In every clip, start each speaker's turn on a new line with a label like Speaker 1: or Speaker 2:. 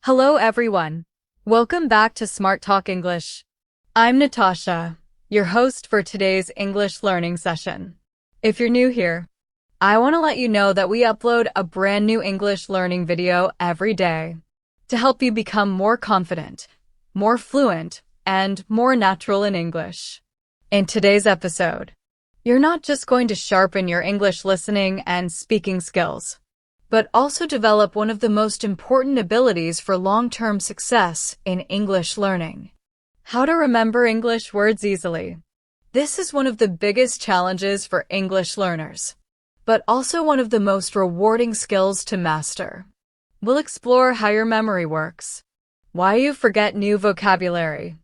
Speaker 1: Hello everyone. Welcome back to Smart Talk English. I'm Natasha, your host for today's English learning session. If you're new here, I want to let you know that we upload a brand new English learning video every day to help you become more confident, more fluent, and more natural in English. In today's episode, you're not just going to sharpen your English listening and speaking skills, but also develop one of the most important abilities for long-term success in English learning: how to remember English words easily. This is one of the biggest challenges for English learners, but also one of the most rewarding skills to master. We'll explore how your memory works, why you forget new vocabulary,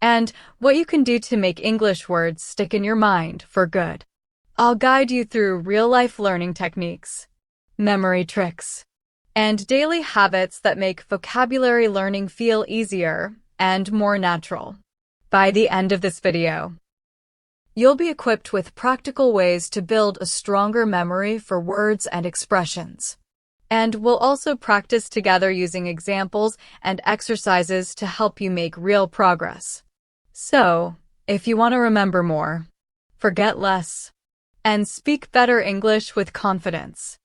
Speaker 1: and what you can do to make English words stick in your mind for good. I'll guide you through real-life learning techniques, memory tricks, and daily habits that make vocabulary learning feel easier and more natural. By the end of this video, you'll be equipped with practical ways to build a stronger memory for words and expressions. And we'll also practice together using examples and exercises to help you make real progress. So, if you want to remember more, forget less, and speak better English with confidence,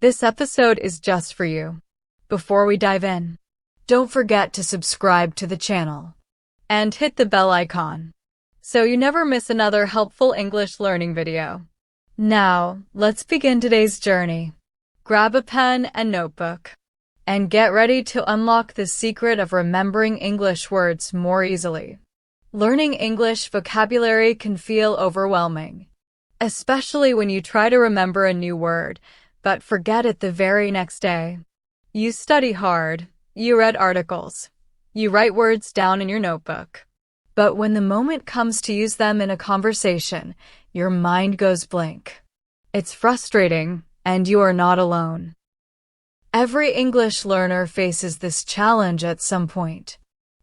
Speaker 1: this episode is just for you. Before we dive in, don't forget to subscribe to the channel and hit the bell icon so you never miss another helpful English learning video. Now, let's begin today's journey. Grab a pen and notebook and get ready to unlock the secret of remembering English words more easily. Learning English vocabulary can feel overwhelming, especially when you try to remember a new word but forget it the very next day. You study hard, you read articles, you write words down in your notebook. But when the moment comes to use them in a conversation, your mind goes blank. It's frustrating, and you are not alone. Every English learner faces this challenge at some point.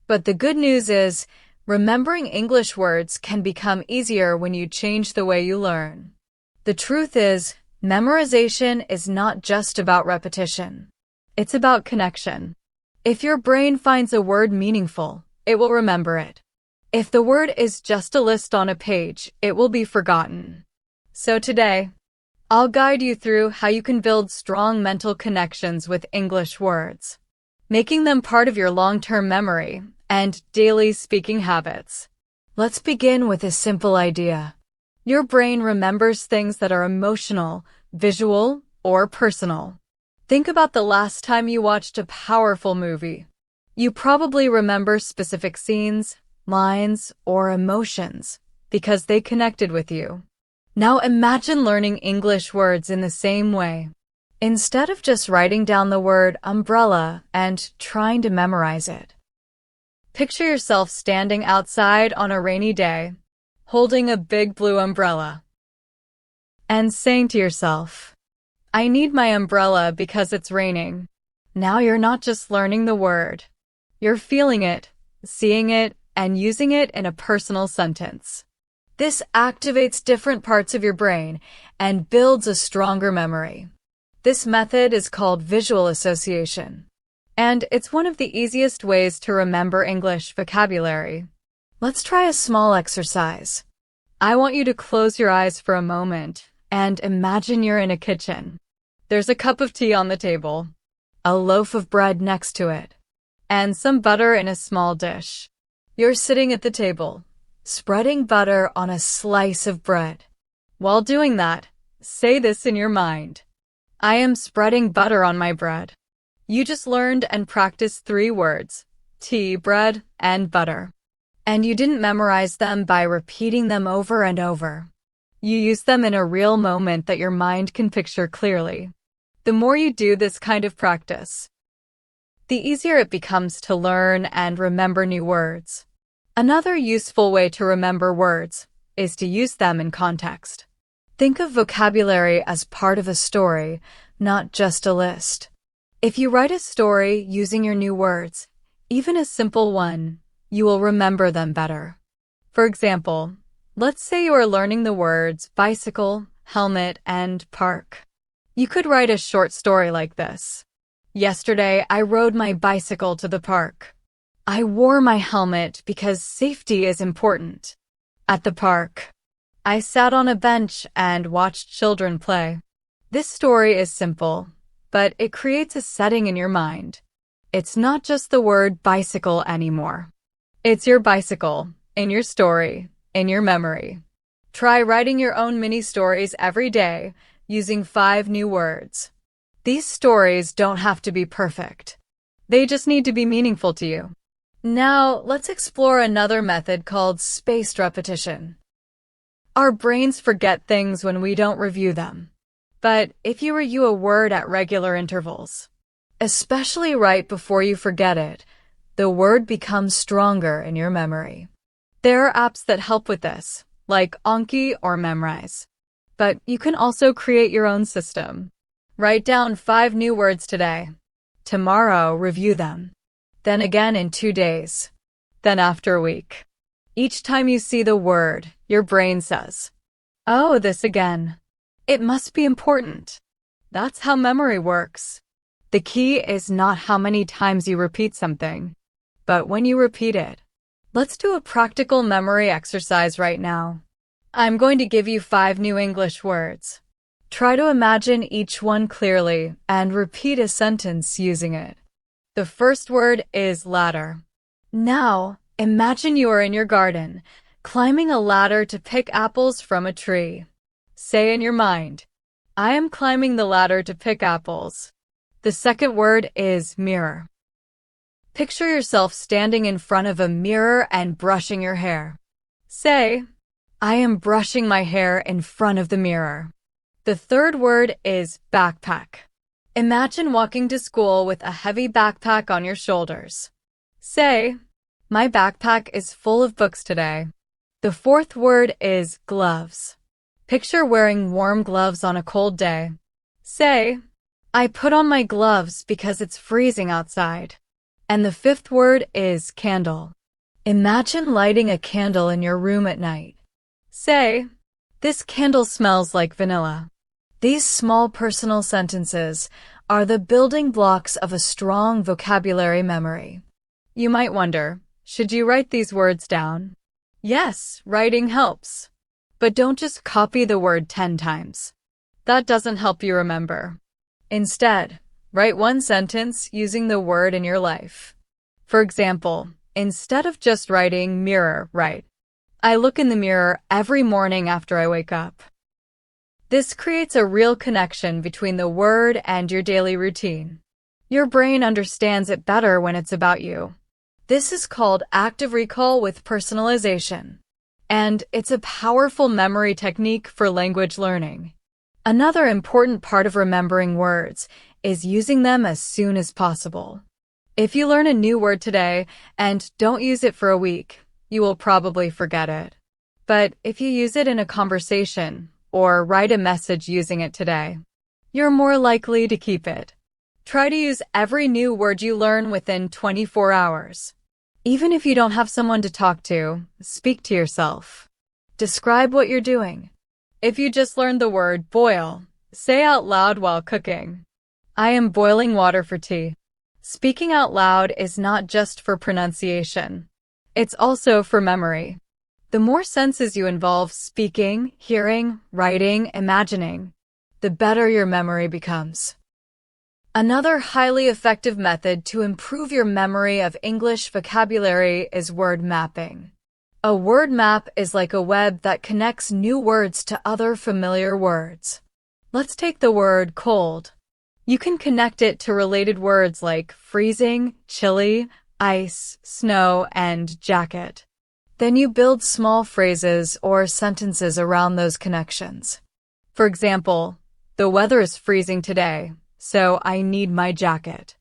Speaker 1: But the good news is, remembering English words can become easier when you change the way you learn. The truth is, memorization is not just about repetition. It's about connection. If your brain finds a word meaningful, it will remember it. If the word is just a list on a page, it will be forgotten. So today, I'll guide you through how you can build strong mental connections with English words, making them part of your long-term memory and daily speaking habits. Let's begin with a simple idea. Your brain remembers things that are emotional, visual, or personal. Think about the last time you watched a powerful movie. You probably remember specific scenes, lines, or emotions because they connected with you. Now imagine learning English words in the same way. Instead of just writing down the word umbrella and trying to memorize it, picture yourself standing outside on a rainy day, holding a big blue umbrella, and saying to yourself, "I need my umbrella because it's raining." Now you're not just learning the word. You're feeling it, seeing it, and using it in a personal sentence. This activates different parts of your brain and builds a stronger memory. This method is called visual association, and it's one of the easiest ways to remember English vocabulary. Let's try a small exercise. I want you to close your eyes for a moment and imagine you're in a kitchen. There's a cup of tea on the table, a loaf of bread next to it, and some butter in a small dish. You're sitting at the table, spreading butter on a slice of bread. While doing that, say this in your mind: "I am spreading butter on my bread." You just learned and practiced 3 words: tea, bread, and butter. And you didn't memorize them by repeating them over and over. You used them in a real moment that your mind can picture clearly. The more you do this kind of practice, the easier it becomes to learn and remember new words. Another useful way to remember words is to use them in context. Think of vocabulary as part of a story, not just a list. If you write a story using your new words, even a simple one, you will remember them better. For example, let's say you are learning the words bicycle, helmet, and park. You could write a short story like this. Yesterday, I rode my bicycle to the park. I wore my helmet because safety is important. At the park, I sat on a bench and watched children play. This story is simple, but it creates a setting in your mind. It's not just the word bicycle anymore. It's your bicycle, in your story, in your memory. Try writing your own mini stories every day using 5 new words. These stories don't have to be perfect. They just need to be meaningful to you. Now, let's explore another method called spaced repetition. Our brains forget things when we don't review them. But if you review a word at regular intervals, especially right before you forget it, the word becomes stronger in your memory. There are apps that help with this, like Anki or Memrise. But you can also create your own system. Write down 5 new words today. Tomorrow, review them. Then again in 2 days. Then after a week. Each time you see the word, your brain says, "Oh, this again. It must be important." That's how memory works. The key is not how many times you repeat something, but when you repeat it. Let's do a practical memory exercise right now. I'm going to give you 5 new English words. Try to imagine each one clearly and repeat a sentence using it. The first word is ladder. Now, imagine you are in your garden, climbing a ladder to pick apples from a tree. Say in your mind, "I am climbing the ladder to pick apples." The second word is mirror. Picture yourself standing in front of a mirror and brushing your hair. Say, "I am brushing my hair in front of the mirror." The third word is backpack. Imagine walking to school with a heavy backpack on your shoulders. Say, "My backpack is full of books today." The fourth word is gloves. Picture wearing warm gloves on a cold day. Say, "I put on my gloves because it's freezing outside." And the fifth word is candle. Imagine lighting a candle in your room at night. Say, "This candle smells like vanilla." These small personal sentences are the building blocks of a strong vocabulary memory. You might wonder, should you write these words down? Yes, writing helps. But don't just copy the word 10 times. That doesn't help you remember. Instead, write one sentence using the word in your life. For example, instead of just writing mirror, write, "I look in the mirror every morning after I wake up." This creates a real connection between the word and your daily routine. Your brain understands it better when it's about you. This is called active recall with personalization. And it's a powerful memory technique for language learning. Another important part of remembering words is using them as soon as possible. If you learn a new word today and don't use it for a week, you will probably forget it. But if you use it in a conversation or write a message using it today, you're more likely to keep it. Try to use every new word you learn within 24 hours. Even if you don't have someone to talk to, speak to yourself. Describe what you're doing. If you just learned the word boil, say out loud while cooking, "I am boiling water for tea." Speaking out loud is not just for pronunciation. It's also for memory. The more senses you involve speaking, hearing, writing, imagining, the better your memory becomes. Another highly effective method to improve your memory of English vocabulary is word mapping. A word map is like a web that connects new words to other familiar words. Let's take the word cold. You can connect it to related words like freezing, chilly, ice, snow, and jacket. Then you build small phrases or sentences around those connections. For example, "The weather is freezing today, so I need my jacket."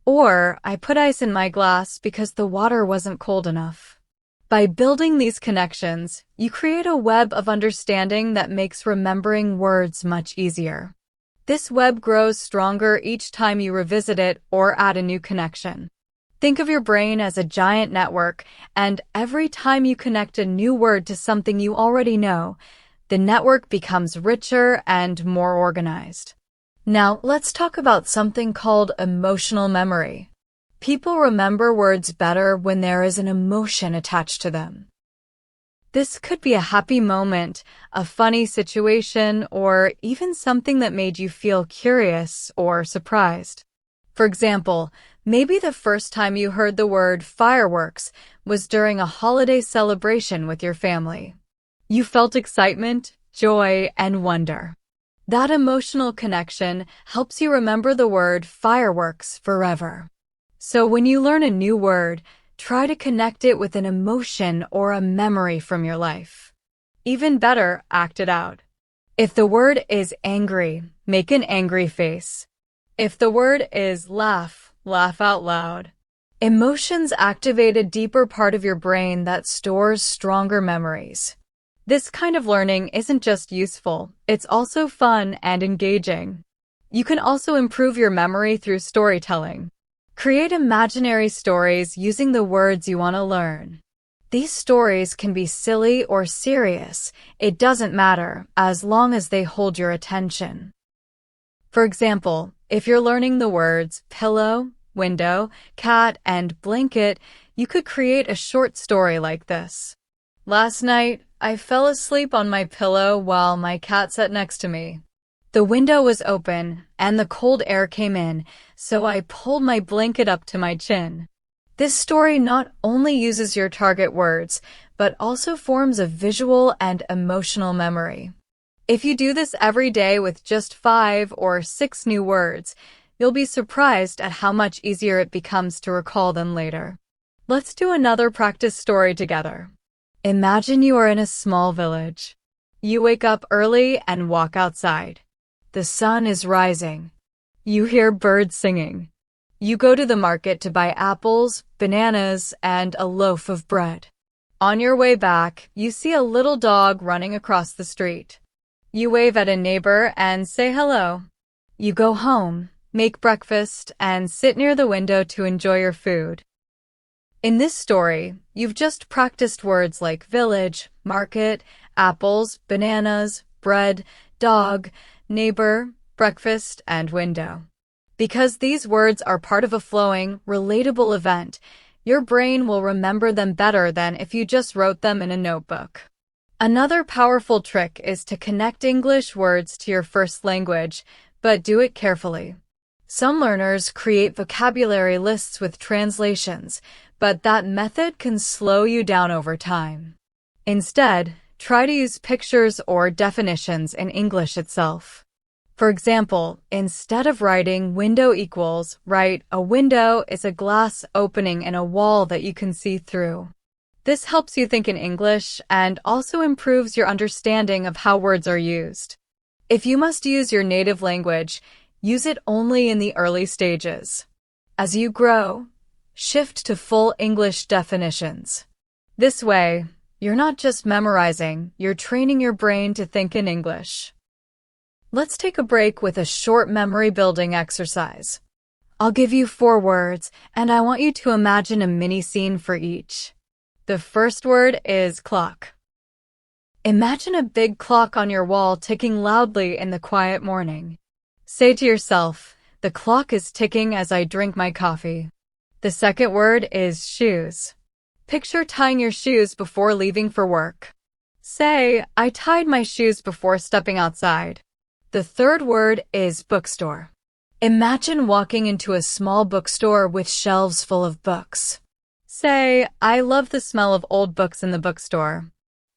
Speaker 1: Or, "I put ice in my glass because the water wasn't cold enough." By building these connections, you create a web of understanding that makes remembering words much easier. This web grows stronger each time you revisit it or add a new connection. Think of your brain as a giant network, and every time you connect a new word to something you already know, the network becomes richer and more organized. Now, let's talk about something called emotional memory. People remember words better when there is an emotion attached to them. This could be a happy moment, a funny situation, or even something that made you feel curious or surprised. For example, maybe the first time you heard the word fireworks was during a holiday celebration with your family. You felt excitement, joy, and wonder. That emotional connection helps you remember the word fireworks forever. So when you learn a new word, try to connect it with an emotion or a memory from your life. Even better, act it out. If the word is angry, make an angry face. If the word is laugh, laugh out loud. Emotions activate a deeper part of your brain that stores stronger memories. This kind of learning isn't just useful, it's also fun and engaging. You can also improve your memory through storytelling. Create imaginary stories using the words you want to learn. These stories can be silly or serious. It doesn't matter, as long as they hold your attention. For example, if you're learning the words pillow, window, cat, and blanket, you could create a short story like this. Last night, I fell asleep on my pillow while my cat sat next to me. The window was open, and the cold air came in, so I pulled my blanket up to my chin. This story not only uses your target words, but also forms a visual and emotional memory. If you do this every day with just 5 or 6 new words, you'll be surprised at how much easier it becomes to recall them later. Let's do another practice story together. Imagine you are in a small village. You wake up early and walk outside. The sun is rising. You hear birds singing. You go to the market to buy apples, bananas, and a loaf of bread. On your way back, you see a little dog running across the street. You wave at a neighbor and say hello. You go home, make breakfast, and sit near the window to enjoy your food. In this story, you've just practiced words like village, market, apples, bananas, bread, dog, neighbor, breakfast, and window. Because these words are part of a flowing, relatable event, your brain will remember them better than if you just wrote them in a notebook. Another powerful trick is to connect English words to your first language, but do it carefully. Some learners create vocabulary lists with translations, but that method can slow you down over time. Instead, try to use pictures or definitions in English itself. For example, instead of writing window equals, write a window is a glass opening in a wall that you can see through. This helps you think in English and also improves your understanding of how words are used. If you must use your native language, use it only in the early stages. As you grow, shift to full English definitions. This way, you're not just memorizing, you're training your brain to think in English. Let's take a break with a short memory building exercise. I'll give you 4 words, and I want you to imagine a mini scene for each. The first word is clock. Imagine a big clock on your wall ticking loudly in the quiet morning. Say to yourself, the clock is ticking as I drink my coffee. The second word is shoes. Picture tying your shoes before leaving for work. Say, I tied my shoes before stepping outside. The third word is bookstore. Imagine walking into a small bookstore with shelves full of books. Say, I love the smell of old books in the bookstore.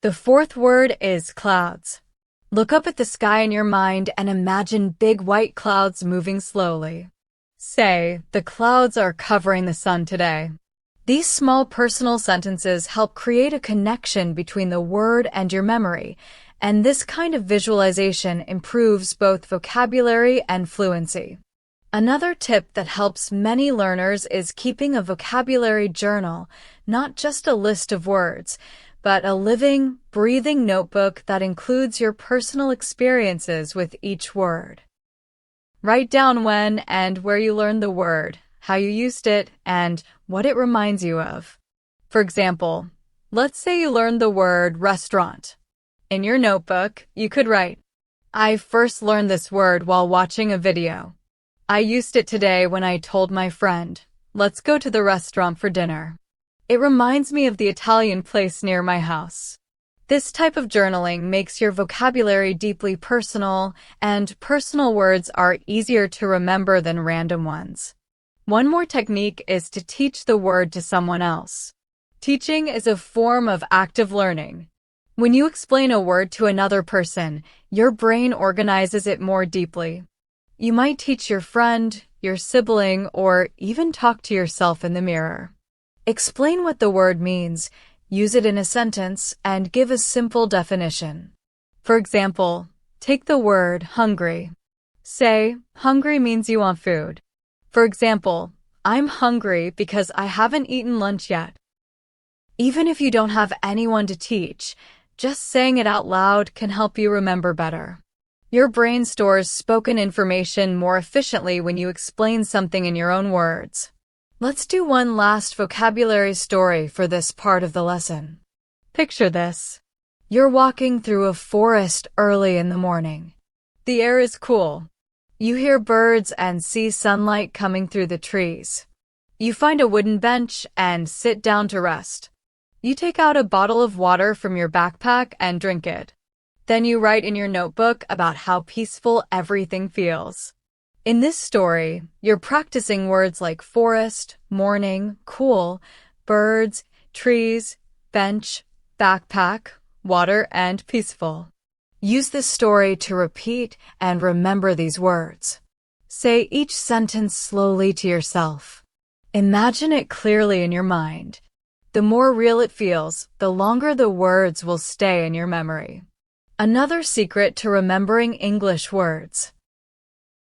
Speaker 1: The fourth word is clouds. Look up at the sky in your mind and imagine big white clouds moving slowly. Say, the clouds are covering the sun today. These small personal sentences help create a connection between the word and your memory, and this kind of visualization improves both vocabulary and fluency. Another tip that helps many learners is keeping a vocabulary journal, not just a list of words, but a living, breathing notebook that includes your personal experiences with each word. Write down when and where you learned the word, how you used it, and what it reminds you of. For example, let's say you learned the word restaurant. In your notebook, you could write, I first learned this word while watching a video. I used it today when I told my friend, let's go to the restaurant for dinner. It reminds me of the Italian place near my house. This type of journaling makes your vocabulary deeply personal, and personal words are easier to remember than random ones. One more technique is to teach the word to someone else. Teaching is a form of active learning. When you explain a word to another person, your brain organizes it more deeply. You might teach your friend, your sibling, or even talk to yourself in the mirror. Explain what the word means, use it in a sentence, and give a simple definition. For example, take the word hungry. Say, hungry means you want food. For example, I'm hungry because I haven't eaten lunch yet. Even if you don't have anyone to teach, just saying it out loud can help you remember better. Your brain stores spoken information more efficiently when you explain something in your own words. Let's do one last vocabulary story for this part of the lesson. Picture this. You're walking through a forest early in the morning. The air is cool. You hear birds and see sunlight coming through the trees. You find a wooden bench and sit down to rest. You take out a bottle of water from your backpack and drink it. Then you write in your notebook about how peaceful everything feels. In this story, you're practicing words like forest, morning, cool, birds, trees, bench, backpack, water, and peaceful. Use this story to repeat and remember these words. Say each sentence slowly to yourself. Imagine it clearly in your mind. The more real it feels, the longer the words will stay in your memory. Another secret to remembering English words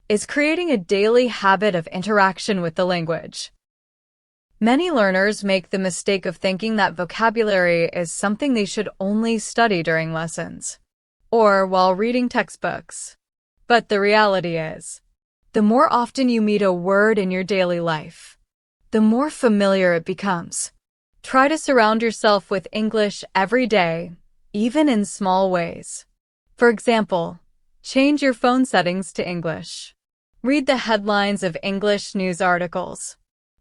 Speaker 1: is creating a daily habit of interaction with the language. Many learners make the mistake of thinking that vocabulary is something they should only study during lessons or while reading textbooks. But the reality is, the more often you meet a word in your daily life, the more familiar it becomes. Try to surround yourself with English every day, even in small ways. For example, change your phone settings to English. Read the headlines of English news articles.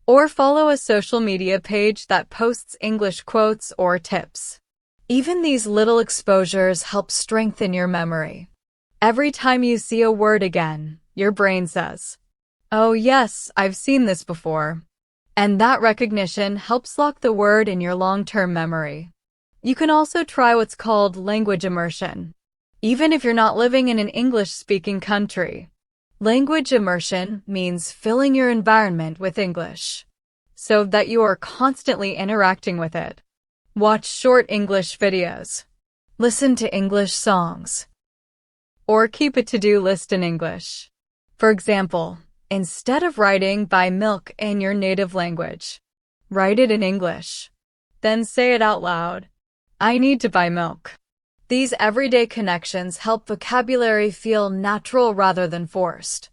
Speaker 1: Or follow a social media page that posts English quotes or tips. Even these little exposures help strengthen your memory. Every time you see a word again, your brain says, "Oh yes, I've seen this before." And that recognition helps lock the word in your long-term memory. You can also try what's called language immersion. Even if you're not living in an English-speaking country, language immersion means filling your environment with English so that you are constantly interacting with it. Watch short English videos, listen to English songs, or keep a to-do list in English. For example, instead of writing "buy milk" in your native language, write it in English. Then say it out loud. I need to buy milk. These everyday connections help vocabulary feel natural rather than forced.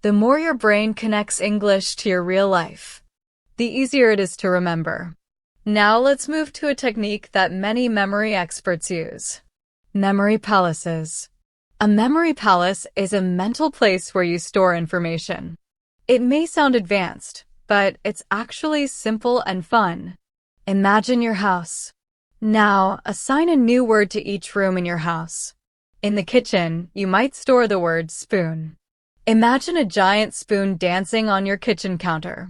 Speaker 1: The more your brain connects English to your real life, the easier it is to remember. Now let's move to a technique that many memory experts use. Memory palaces. A memory palace is a mental place where you store information. It may sound advanced, but it's actually simple and fun. Imagine your house. Now, assign a new word to each room in your house. In the kitchen, you might store the word spoon. Imagine a giant spoon dancing on your kitchen counter.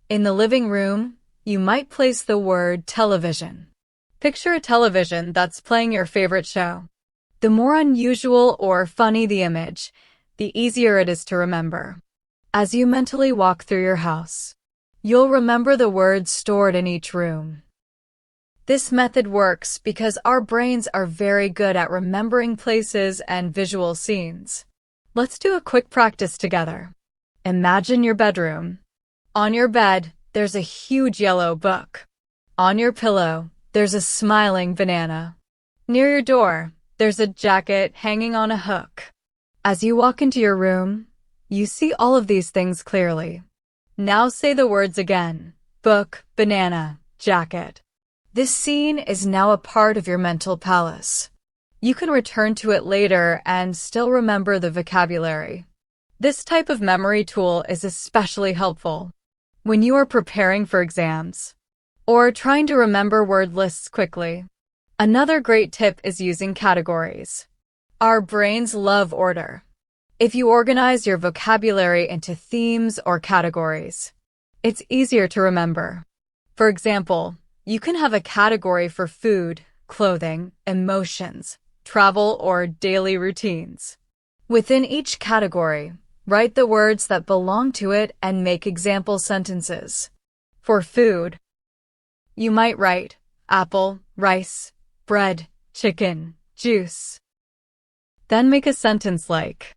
Speaker 1: In the living room, you might place the word television. Picture a television that's playing your favorite show. The more unusual or funny the image, the easier it is to remember. As you mentally walk through your house, you'll remember the words stored in each room. This method works because our brains are very good at remembering places and visual scenes. Let's do a quick practice together. Imagine your bedroom. On your bed, there's a huge yellow book. On your pillow, there's a smiling banana. Near your door, there's a jacket hanging on a hook. As you walk into your room, you see all of these things clearly. Now say the words again: book, banana, jacket. This scene is now a part of your mental palace. You can return to it later and still remember the vocabulary. This type of memory tool is especially helpful when you are preparing for exams or trying to remember word lists quickly. Another great tip is using categories. Our brains love order. If you organize your vocabulary into themes or categories, it's easier to remember. For example, you can have a category for food, clothing, emotions, travel, or daily routines. Within each category, write the words that belong to it and make example sentences. For food, you might write apple, rice, bread, chicken, juice. Then make a sentence like,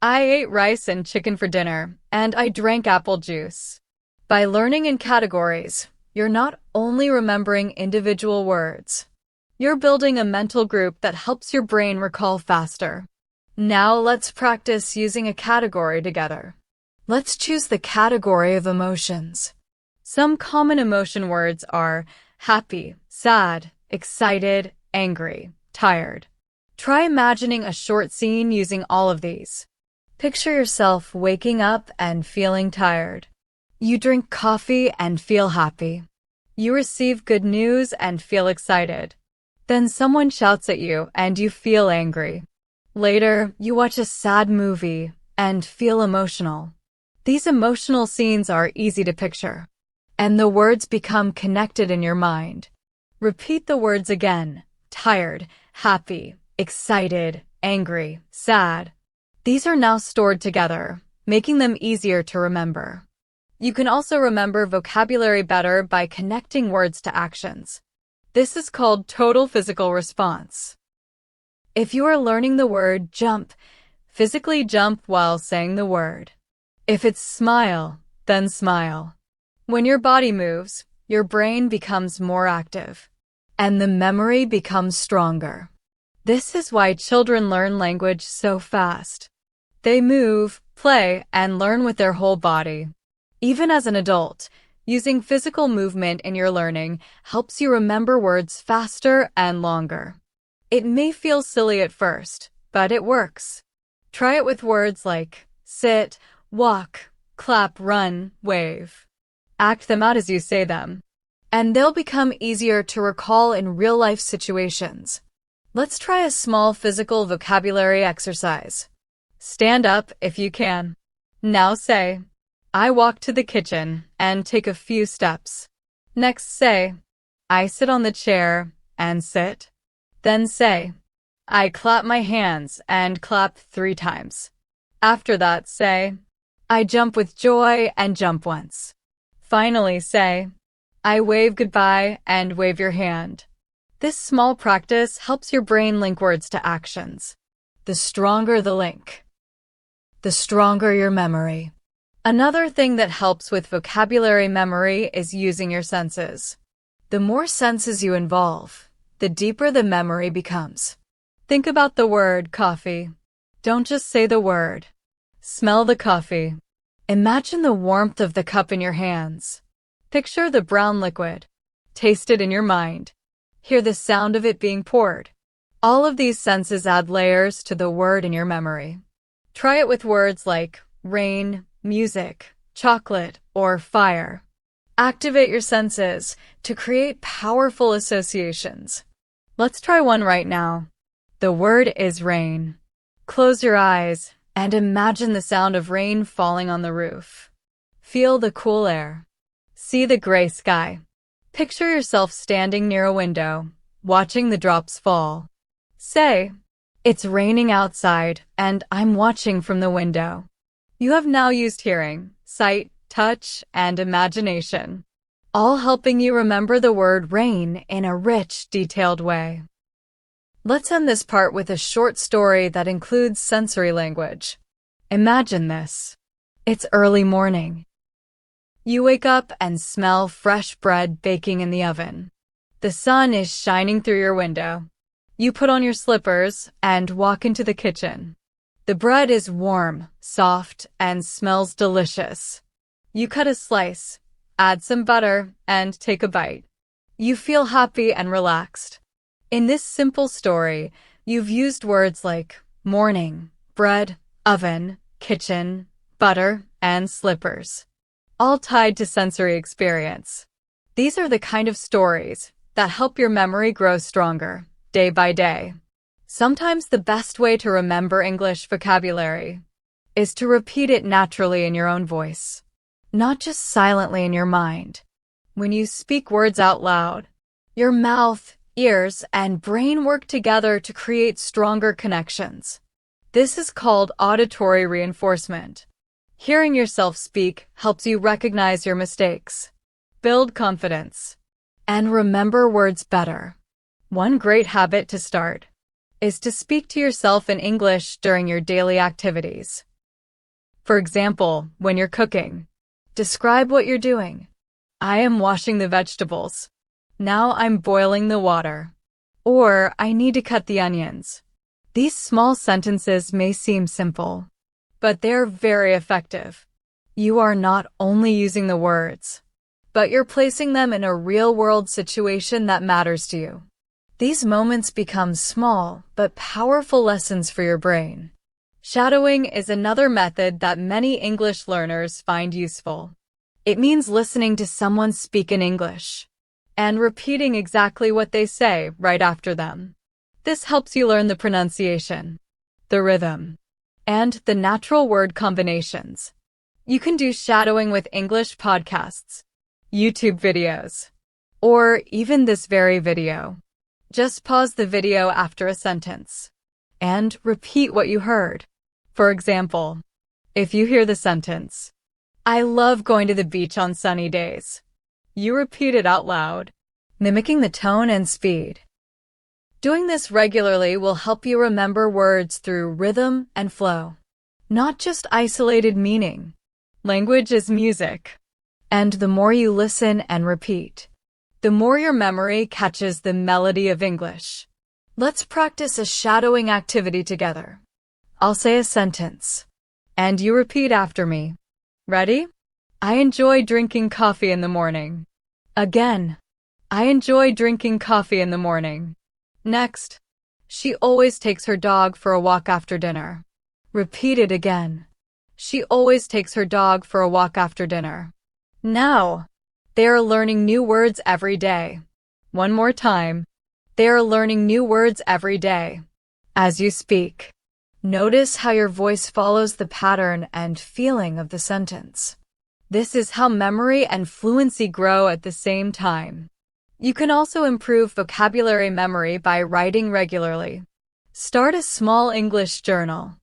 Speaker 1: I ate rice and chicken for dinner, and I drank apple juice. By learning in categories, you're not only remembering individual words, you're building a mental group that helps your brain recall faster. Now let's practice using a category together. Let's choose the category of emotions. Some common emotion words are happy, sad, excited, angry, tired. Try imagining a short scene using all of these. Picture yourself waking up and feeling tired. You drink coffee and feel happy. You receive good news and feel excited. Then someone shouts at you and you feel angry. Later, you watch a sad movie and feel emotional. These emotional scenes are easy to picture, and the words become connected in your mind. Repeat the words again: tired, happy, excited, angry, sad. These are now stored together, making them easier to remember. You can also remember vocabulary better by connecting words to actions. This is called total physical response. If you are learning the word jump, physically jump while saying the word. If it's smile, then smile. When your body moves, your brain becomes more active, and the memory becomes stronger. This is why children learn language so fast. They move, play, and learn with their whole body. Even as an adult, using physical movement in your learning helps you remember words faster and longer. It may feel silly at first, but it works. Try it with words like sit, walk, clap, run, wave. Act them out as you say them, and they'll become easier to recall in real-life situations. Let's try a small physical vocabulary exercise. Stand up if you can. Now say, I walk to the kitchen and take a few steps. Next say, I sit on the chair and sit. Then say, I clap my hands and clap 3 times. After that say, I jump with joy and jump once. Finally say, I wave goodbye and wave your hand. This small practice helps your brain link words to actions. The stronger the link, the stronger your memory. Another thing that helps with vocabulary memory is using your senses. The more senses you involve, the deeper the memory becomes. Think about the word coffee. Don't just say the word. Smell the coffee. Imagine the warmth of the cup in your hands. Picture the brown liquid. Taste it in your mind. Hear the sound of it being poured. All of these senses add layers to the word in your memory. Try it with words like rain, music, chocolate, or fire. Activate your senses to create powerful associations. Let's try one right now. The word is rain. Close your eyes and imagine the sound of rain falling on the roof. Feel the cool air. See the gray sky. Picture yourself standing near a window, watching the drops fall. Say, it's raining outside and I'm watching from the window. You have now used hearing, sight, touch, and imagination, all helping you remember the word rain in a rich, detailed way. Let's end this part with a short story that includes sensory language. Imagine this. It's early morning. You wake up and smell fresh bread baking in the oven. The sun is shining through your window. You put on your slippers and walk into the kitchen. The bread is warm, soft, and smells delicious. You cut a slice, add some butter, and take a bite. You feel happy and relaxed. In this simple story, You've used words like morning, bread, oven, kitchen, butter, and slippers, all tied to sensory experience. These are the kind of stories that help your memory grow stronger, day by day. Sometimes the best way to remember English vocabulary is to repeat it naturally in your own voice, not just silently in your mind. When you speak words out loud, your mouth, ears, and brain work together to create stronger connections. This is called auditory reinforcement. Hearing yourself speak helps you recognize your mistakes, build confidence, and remember words better. One great habit to start is to speak to yourself in English during your daily activities. For example, when you're cooking, describe what you're doing. I am washing the vegetables. Now I'm boiling the water. Or, I need to cut the onions. These small sentences may seem simple, but they're very effective. You are not only using the words, but you're placing them in a real-world situation that matters to you. These moments become small but powerful lessons for your brain. Shadowing is another method that many English learners find useful. It means listening to someone speak in English and repeating exactly what they say right after them. This helps you learn the pronunciation, the rhythm, and the natural word combinations. You can do shadowing with English podcasts, YouTube videos, or even this very video. Just pause the video after a sentence and repeat what you heard. For example, if you hear the sentence, "I love going to the beach on sunny days," you repeat it out loud, mimicking the tone and speed. Doing this regularly will help you remember words through rhythm and flow, not just isolated meaning. Language is music, and the more you listen and repeat, the more your memory catches the melody of English. Let's practice a shadowing activity together. I'll say a sentence, and you repeat after me. Ready? I enjoy drinking coffee in the morning. Again. I enjoy drinking coffee in the morning. Next. She always takes her dog for a walk after dinner. Repeat it again. She always takes her dog for a walk after dinner. Now. They are learning new words every day. One more time. They are learning new words every day. As you speak, notice how your voice follows the pattern and feeling of the sentence. This is how memory and fluency grow at the same time. You can also improve vocabulary memory by writing regularly. Start a small English journal,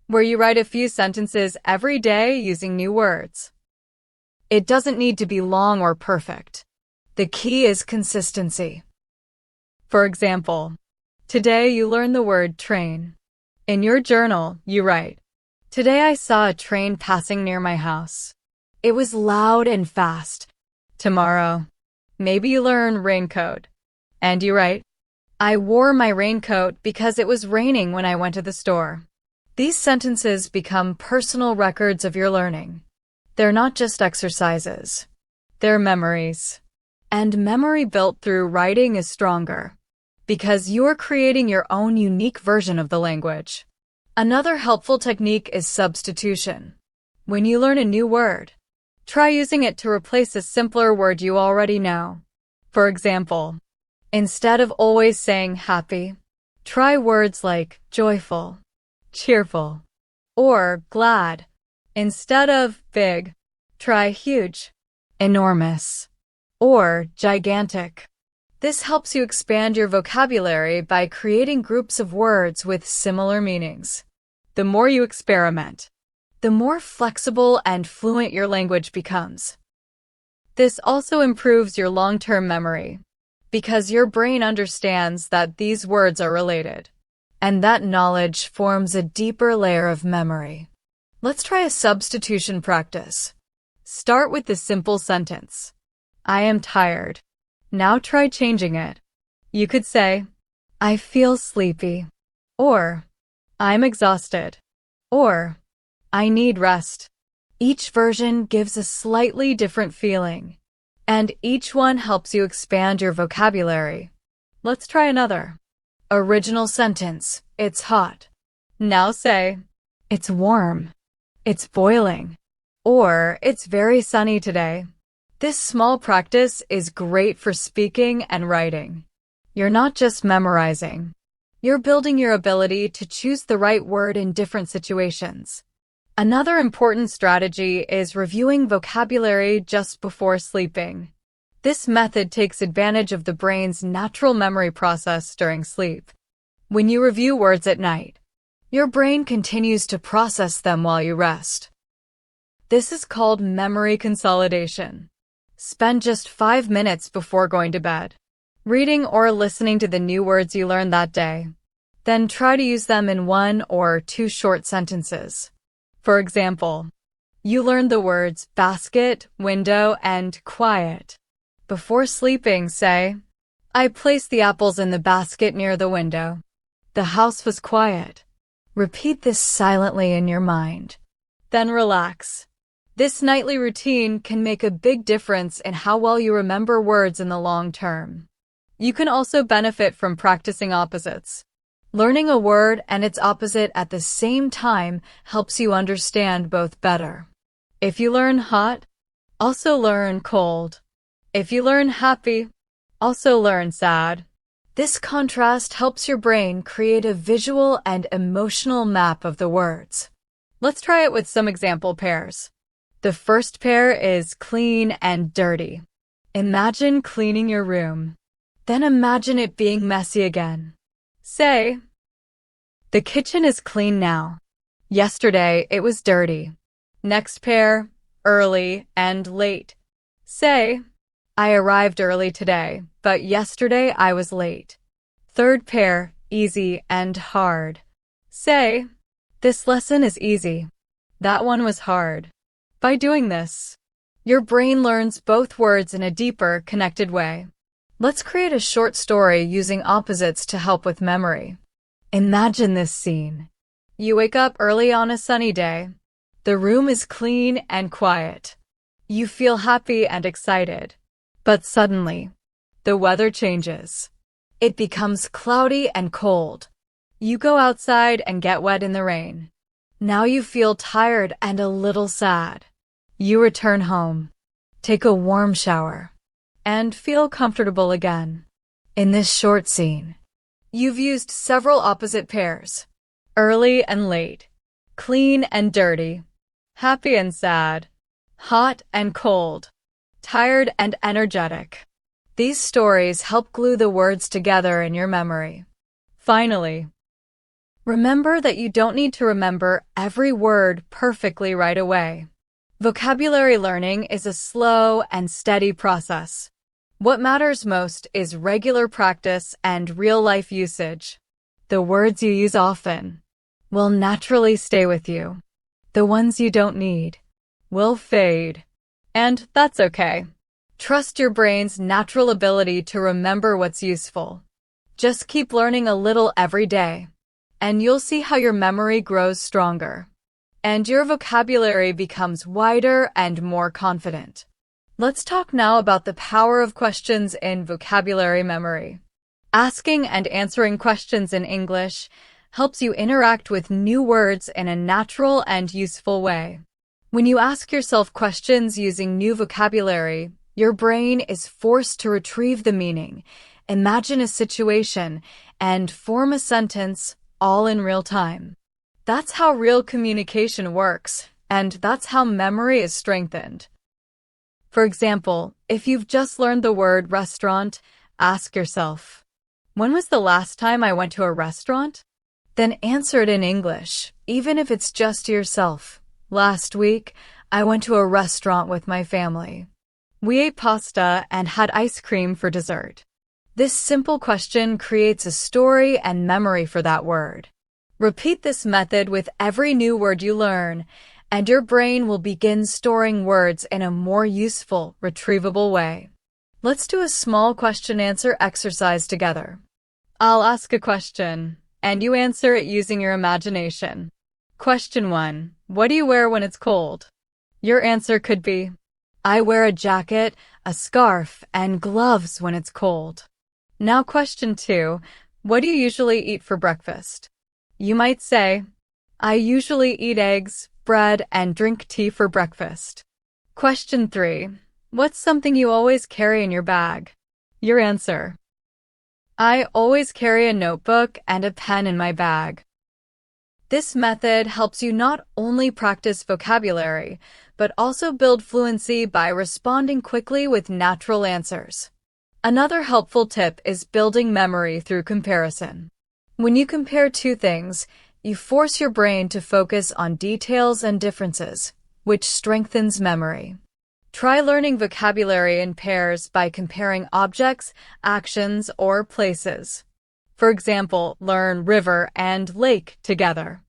Speaker 1: where you write a few sentences every day using new words. It doesn't need to be long or perfect. The key is consistency. For example, today you learn the word train. In your journal, you write, "Today I saw a train passing near my house. It was loud and fast." Tomorrow, maybe you learn raincoat, and you write, "I wore my raincoat because it was raining when I went to the store." These sentences become personal records of your learning. They're not just exercises. They're memories. And memory built through writing is stronger, because you're creating your own unique version of the language. Another helpful technique is substitution. When you learn a new word, try using it to replace a simpler word you already know. For example, instead of always saying happy, try words like joyful, cheerful, or glad. Instead of big, try huge, enormous, or gigantic. This helps you expand your vocabulary by creating groups of words with similar meanings. The more you experiment, the more flexible and fluent your language becomes. This also improves your long-term memory, because your brain understands that these words are related, and that knowledge forms a deeper layer of memory. Let's try a substitution practice. Start with the simple sentence, "I am tired." Now try changing it. You could say, "I feel sleepy," or "I'm exhausted," or "I need rest." Each version gives a slightly different feeling, and each one helps you expand your vocabulary. Let's try another. Original sentence, it's hot. Now say, it's warm. It's boiling. Or, it's very sunny today. This small practice is great for speaking and writing. You're not just memorizing. You're building your ability to choose the right word in different situations. Another important strategy is reviewing vocabulary just before sleeping. This method takes advantage of the brain's natural memory process during sleep. When you review words at night, your brain continues to process them while you rest. This is called memory consolidation. Spend just 5 minutes before going to bed, reading or listening to the new words you learned that day. Then try to use them in 1 or 2 short sentences. For example, you learned the words basket, window, and quiet. Before sleeping, say, I placed the apples in the basket near the window. The house was quiet. Repeat this silently in your mind. Then relax. This nightly routine can make a big difference in how well you remember words in the long term. You can also benefit from practicing opposites. Learning a word and its opposite at the same time helps you understand both better. If you learn hot, also learn cold. If you learn happy, also learn sad. This contrast helps your brain create a visual and emotional map of the words. Let's try it with some example pairs. The first pair is clean and dirty. Imagine cleaning your room. Then imagine it being messy again. Say, the kitchen is clean now. Yesterday it was dirty. Next pair, early and late. Say, I arrived early today, but yesterday I was late. Third pair, easy and hard. Say, this lesson is easy. That one was hard. By doing this, your brain learns both words in a deeper, connected way. Let's create a short story using opposites to help with memory. Imagine this scene. You wake up early on a sunny day. The room is clean and quiet. You feel happy and excited. But suddenly, the weather changes. It becomes cloudy and cold. You go outside and get wet in the rain. Now you feel tired and a little sad. You return home, take a warm shower, and feel comfortable again. In this short scene, you've used several opposite pairs: early and late, clean and dirty, happy and sad, hot and cold, tired and energetic. These stories help glue the words together in your memory. Finally, remember that you don't need to remember every word perfectly right away. Vocabulary learning is a slow and steady process. What matters most is regular practice and real-life usage. The words you use often will naturally stay with you. The ones you don't need will fade. And that's okay. Trust your brain's natural ability to remember what's useful. Just keep learning a little every day, and you'll see how your memory grows stronger, and your vocabulary becomes wider and more confident. Let's talk now about the power of questions in vocabulary memory. Asking and answering questions in English helps you interact with new words in a natural and useful way. When you ask yourself questions using new vocabulary, your brain is forced to retrieve the meaning, imagine a situation, and form a sentence all in real time. That's how real communication works, and that's how memory is strengthened. For example, if you've just learned the word restaurant, ask yourself, when was the last time I went to a restaurant? Then answer it in English, even if it's just to yourself. Last week, I went to a restaurant with my family. We ate pasta and had ice cream for dessert. This simple question creates a story and memory for that word. Repeat this method with every new word you learn, and your brain will begin storing words in a more useful, retrievable way. Let's do a small question-answer exercise together. I'll ask a question, and you answer it using your imagination. Question 1. What do you wear when it's cold? Your answer could be, I wear a jacket, a scarf, and gloves when it's cold. Now question 2. What do you usually eat for breakfast? You might say, I usually eat eggs, bread, and drink tea for breakfast. Question 3. What's something you always carry in your bag? Your answer. I always carry a notebook and a pen in my bag. This method helps you not only practice vocabulary, but also build fluency by responding quickly with natural answers. Another helpful tip is building memory through comparison. When you compare two things, you force your brain to focus on details and differences, which strengthens memory. Try learning vocabulary in pairs by comparing objects, actions, or places. For example, learn river and lake together.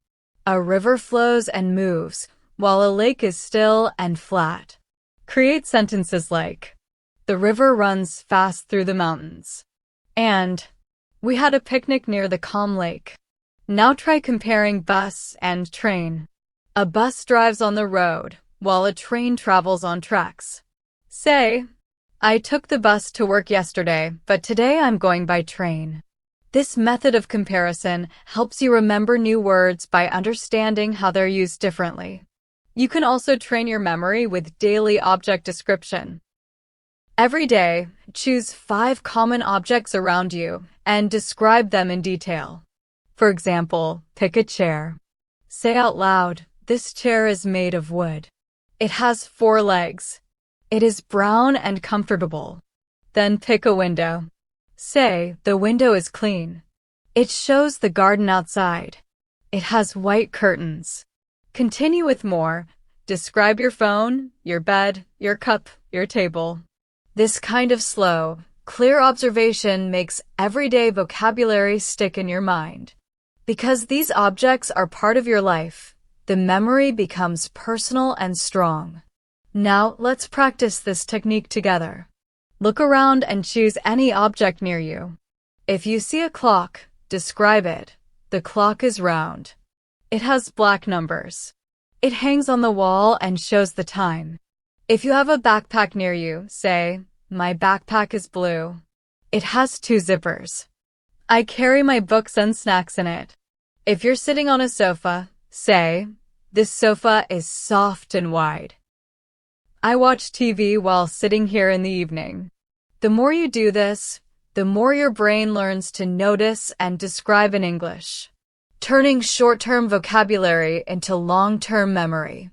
Speaker 1: A river flows and moves, while a lake is still and flat. Create sentences like, the river runs fast through the mountains. And, we had a picnic near the calm lake. Now try comparing bus and train. A bus drives on the road, while a train travels on tracks. Say, I took the bus to work yesterday, but today I'm going by train. This method of comparison helps you remember new words by understanding how they're used differently. You can also train your memory with daily object description. Every day, choose 5 common objects around you and describe them in detail. For example, pick a chair. Say out loud, this chair is made of wood. It has 4 legs. It is brown and comfortable. Then pick a window. Say, the window is clean. It shows the garden outside. It has white curtains. Continue with more. Describe your phone, your bed, your cup, your table. This kind of slow, clear observation makes everyday vocabulary stick in your mind. Because these objects are part of your life, the memory becomes personal and strong. Now, let's practice this technique together. Look around and choose any object near you. If you see a clock, describe it. The clock is round. It has black numbers. It hangs on the wall and shows the time. If you have a backpack near you, say, my backpack is blue. It has 2 zippers. I carry my books and snacks in it. If you're sitting on a sofa, say, this sofa is soft and wide. I watch TV while sitting here in the evening. The more you do this, the more your brain learns to notice and describe in English, turning short-term vocabulary into long-term memory.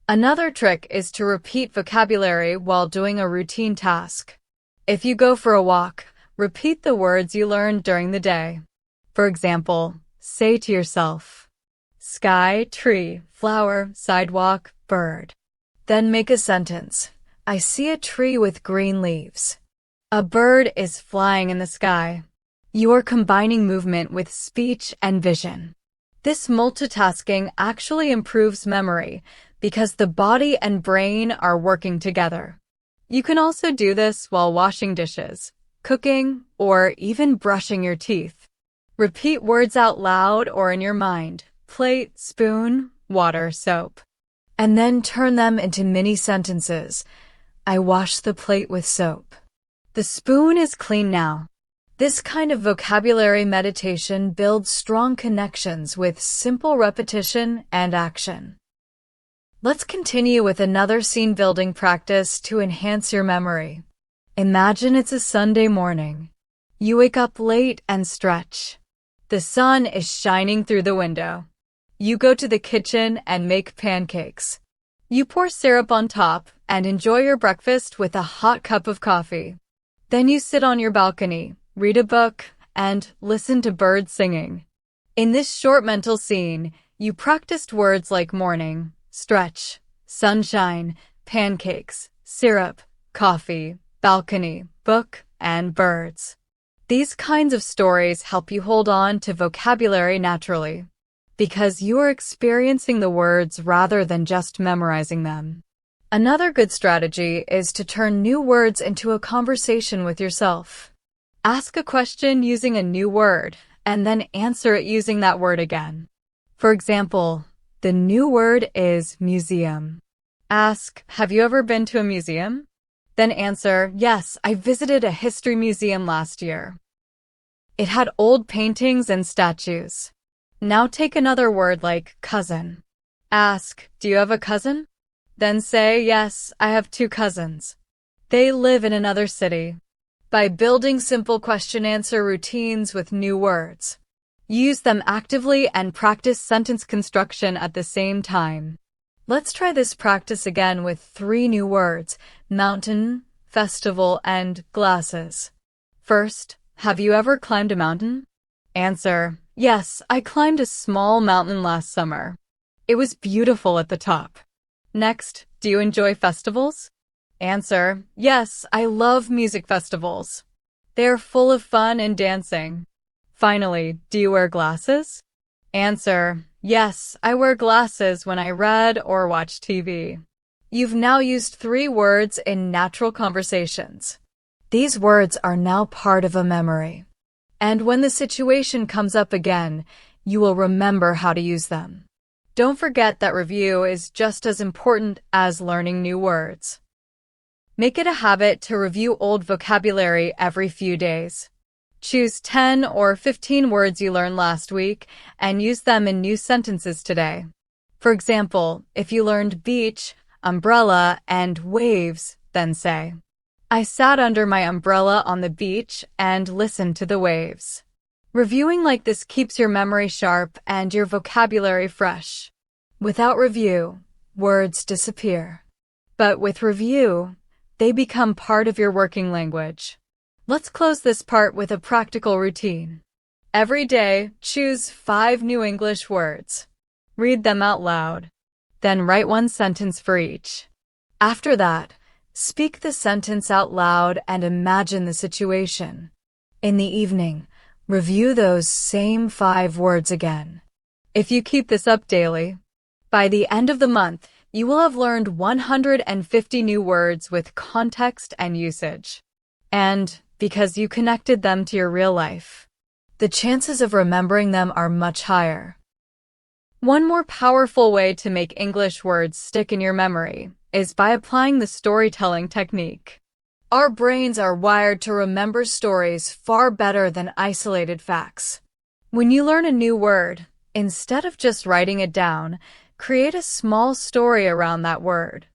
Speaker 1: Another trick is to repeat vocabulary while doing a routine task. If you go for a walk, repeat the words you learned during the day. For example, say to yourself, sky, tree, flower, sidewalk, bird. Then make a sentence. I see a tree with green leaves. A bird is flying in the sky. You are combining movement with speech and vision. This multitasking actually improves memory because the body and brain are working together. You can also do this while washing dishes, cooking, or even brushing your teeth. Repeat words out loud or in your mind, plate, spoon, water, soap. And then turn them into mini sentences. I wash the plate with soap. The spoon is clean now. This kind of vocabulary meditation builds strong connections with simple repetition and action. Let's continue with another scene-building practice to enhance your memory. Imagine it's a Sunday morning. You wake up late and stretch. The sun is shining through the window. You go to the kitchen and make pancakes. You pour syrup on top and enjoy your breakfast with a hot cup of coffee. Then you sit on your balcony, read a book, and listen to birds singing. In this short mental scene, you practiced words like morning, stretch, sunshine, pancakes, syrup, coffee, balcony, book, and birds. These kinds of stories help you hold on to vocabulary naturally, because you are experiencing the words rather than just memorizing them. Another good strategy is to turn new words into a conversation with yourself. Ask a question using a new word, and then answer it using that word again. For example, the new word is museum. Ask, have you ever been to a museum? Then answer, yes, I visited a history museum last year. It had old paintings and statues. Now take another word like cousin. Ask, do you have a cousin? Then say, yes, I have 2 cousins. They live in another city. By building simple question-answer routines with new words, use them actively and practice sentence construction at the same time. Let's try this practice again with 3 new words: mountain, festival, and glasses. First, have you ever climbed a mountain? Answer, yes, I climbed a small mountain last summer. It was beautiful at the top. Next, do you enjoy festivals? Answer, yes, I love music festivals. They are full of fun and dancing. Finally, do you wear glasses? Answer, yes, I wear glasses when I read or watch TV. You've now used 3 words in natural conversations. These words are now part of a memory. And when the situation comes up again, you will remember how to use them. Don't forget that review is just as important as learning new words. Make it a habit to review old vocabulary every few days. Choose 10 or 15 words you learned last week and use them in new sentences today. For example, if you learned beach, umbrella, and waves, then say, I sat under my umbrella on the beach and listened to the waves. Reviewing like this keeps your memory sharp and your vocabulary fresh. Without review, words disappear. But with review, they become part of your working language. Let's close this part with a practical routine. Every day, choose 5 new English words. Read them out loud. Then write 1 sentence for each. After that, speak the sentence out loud and imagine the situation. In the evening, review those same 5 words again. If you keep this up daily, by the end of the month, you will have learned 150 new words with context and usage. And because you connected them to your real life, the chances of remembering them are much higher. One more powerful way to make English words stick in your memory is by applying the storytelling technique. Our brains are wired to remember stories far better than isolated facts. When you learn a new word, instead of just writing it down, create a small story around that word.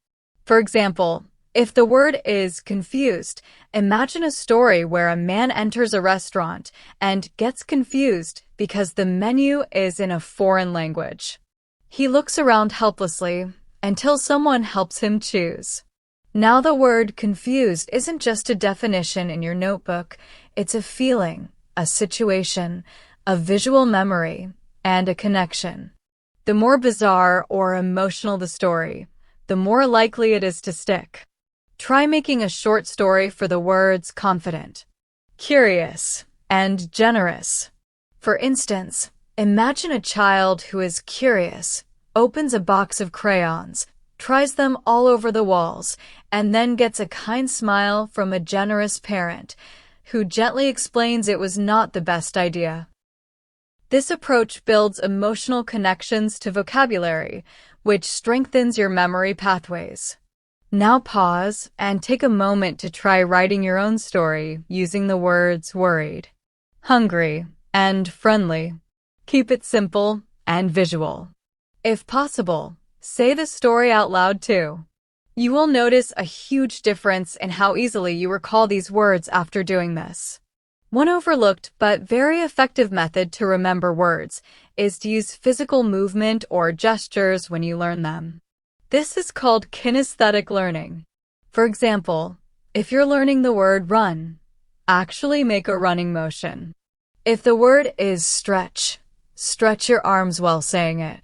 Speaker 1: For example, if the word is confused, imagine a story where a man enters a restaurant and gets confused because the menu is in a foreign language. He looks around helplessly until someone helps him choose. Now the word confused isn't just a definition in your notebook, it's a feeling, a situation, a visual memory, and a connection. The more bizarre or emotional the story, the more likely it is to stick. Try making a short story for the words confident, curious, and generous. For instance, imagine a child who is curious, opens a box of crayons, tries them all over the walls, and then gets a kind smile from a generous parent who gently explains it was not the best idea. This approach builds emotional connections to vocabulary, which strengthens your memory pathways. Now pause and take a moment to try writing your own story using the words worried, hungry, and friendly. Keep it simple and visual. If possible, say the story out loud too. You will notice a huge difference in how easily you recall these words after doing this. One overlooked but very effective method to remember words is to use physical movement or gestures when you learn them. This is called kinesthetic learning. For example, if you're learning the word run, actually make a running motion. If the word is stretch, stretch your arms while saying it.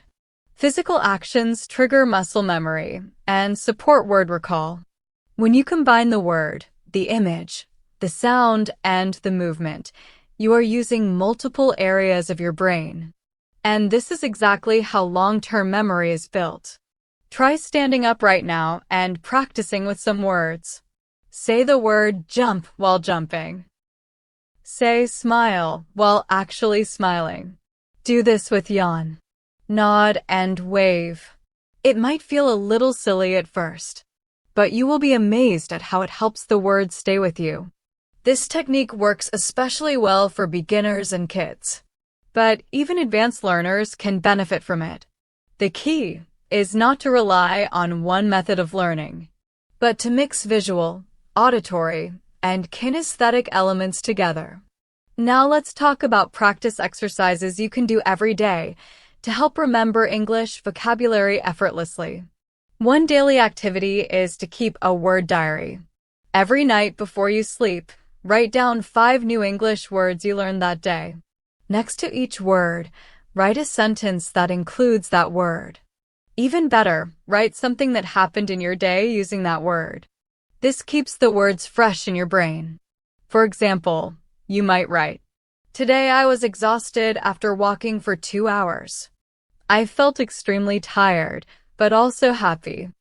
Speaker 1: Physical actions trigger muscle memory and support word recall. When you combine the word, the image, the sound, and the movement, you are using multiple areas of your brain. And this is exactly how long-term memory is built. Try standing up right now and practicing with some words. Say the word jump while jumping. Say smile while actually smiling. Do this with yawn, nod, and wave. It might feel a little silly at first, but you will be amazed at how it helps the words stay with you. This technique works especially well for beginners and kids, but even advanced learners can benefit from it. The key is not to rely on one method of learning, but to mix visual, auditory, and kinesthetic elements together. Now let's talk about practice exercises you can do every day to help remember English vocabulary effortlessly. One daily activity is to keep a word diary. Every night before you sleep, write down 5 new English words you learned that day. Next to each word, write a sentence that includes that word. Even better, write something that happened in your day using that word. This keeps the words fresh in your brain. For example, you might write, "Today I was exhausted after walking for 2 hours. I felt extremely tired, but also happy."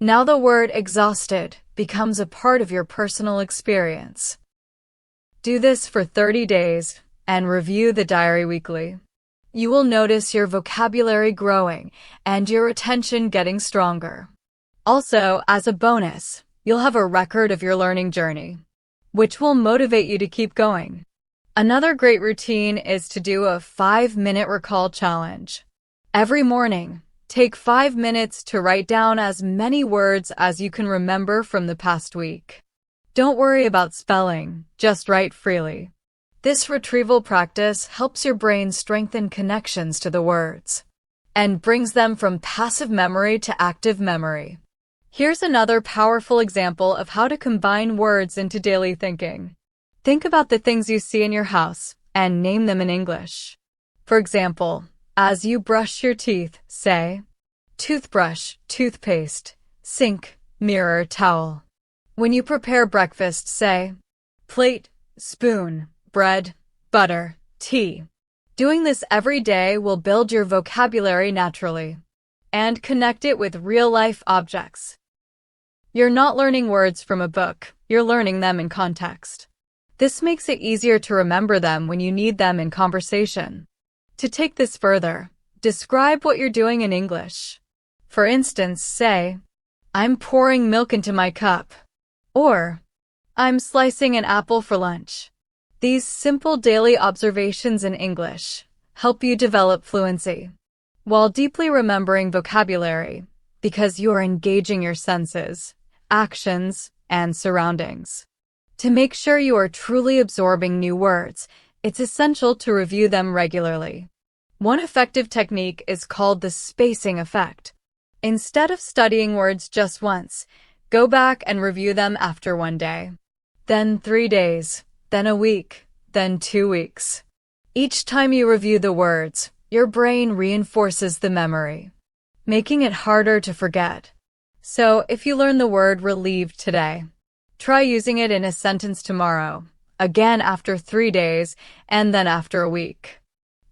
Speaker 1: Now the word exhausted becomes a part of your personal experience. Do this for 30 days and review the diary weekly. You will notice your vocabulary growing and your retention getting stronger. Also, as a bonus, you'll have a record of your learning journey, which will motivate you to keep going. Another great routine is to do a 5-minute recall challenge. Every morning, take 5 minutes to write down as many words as you can remember from the past week. Don't worry about spelling, just write freely. This retrieval practice helps your brain strengthen connections to the words and brings them from passive memory to active memory. Here's another powerful example of how to combine words into daily thinking. Think about the things you see in your house and name them in English. For example, as you brush your teeth, say, toothbrush, toothpaste, sink, mirror, towel. When you prepare breakfast, say, plate, spoon, bread, butter, tea. Doing this every day will build your vocabulary naturally and connect it with real-life objects. You're not learning words from a book, you're learning them in context. This makes it easier to remember them when you need them in conversation. To take this further, describe what you're doing in English. For instance, say, "I'm pouring milk into my cup," or "I'm slicing an apple for lunch." These simple daily observations in English help you develop fluency while deeply remembering vocabulary because you are engaging your senses, actions, and surroundings. To make sure you are truly absorbing new words, it's essential to review them regularly. One effective technique is called the spacing effect. Instead of studying words just once, go back and review them after 1 day, then 3 days, then a week, then 2 weeks. Each time you review the words, your brain reinforces the memory, making it harder to forget. So, if you learn the word relieved today, try using it in a sentence tomorrow, again after 3 days, and then after a week.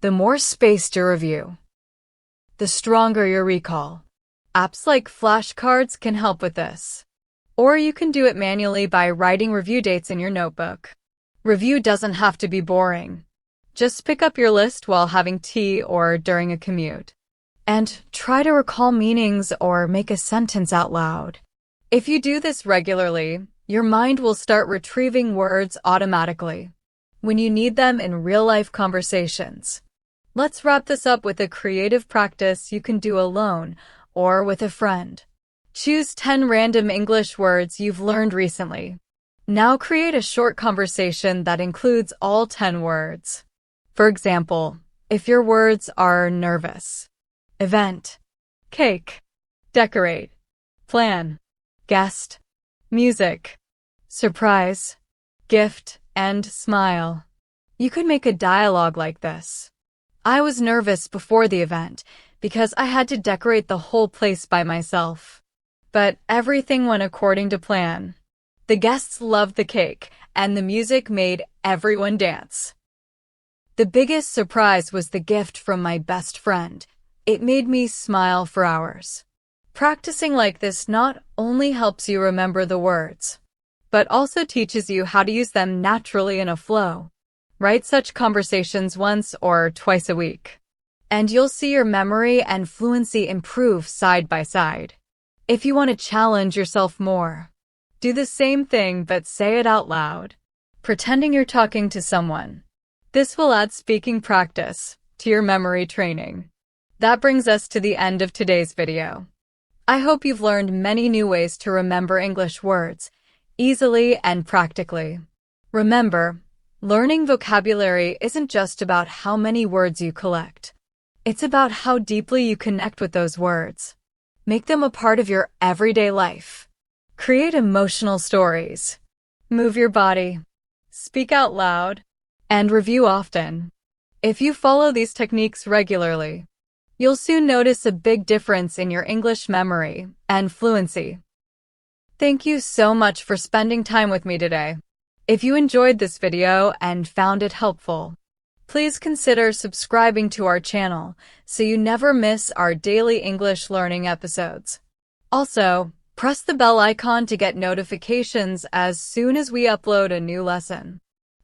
Speaker 1: The more spaced your review, the stronger your recall. Apps like flashcards can help with this. Or you can do it manually by writing review dates in your notebook. Review doesn't have to be boring. Just pick up your list while having tea or during a commute. And try to recall meanings or make a sentence out loud. If you do this regularly, your mind will start retrieving words automatically when you need them in real-life conversations. Let's wrap this up with a creative practice you can do alone or with a friend. Choose 10 random English words you've learned recently. Now create a short conversation that includes all 10 words. For example, if your words are nervous, event, cake, decorate, plan, guest, music, surprise, gift, and smile, you could make a dialogue like this. I was nervous before the event because I had to decorate the whole place by myself. But everything went according to plan. The guests loved the cake, and the music made everyone dance. The biggest surprise was the gift from my best friend. It made me smile for hours. Practicing like this not only helps you remember the words, but also teaches you how to use them naturally in a flow. Write such conversations once or twice a week, and you'll see your memory and fluency improve side by side. If you want to challenge yourself more, do the same thing but say it out loud. pretending you're talking to someone. This will add speaking practice to your memory training. That brings us to the end of today's video. I hope you've learned many new ways to remember English words easily and practically. Remember, learning vocabulary isn't just about how many words you collect. It's about how deeply you connect with those words. Make them a part of your everyday life. Create emotional stories. Move your body. Speak out loud. And review often. If you follow these techniques regularly, you'll soon notice a big difference in your English memory and fluency. Thank you so much for spending time with me today. If you enjoyed this video and found it helpful, please consider subscribing to our channel so you never miss our daily English learning episodes. Also, press the bell icon to get notifications as soon as we upload a new lesson.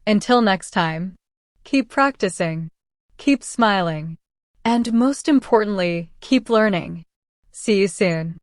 Speaker 1: Until next time, keep practicing, keep smiling, and most importantly, keep learning. See you soon.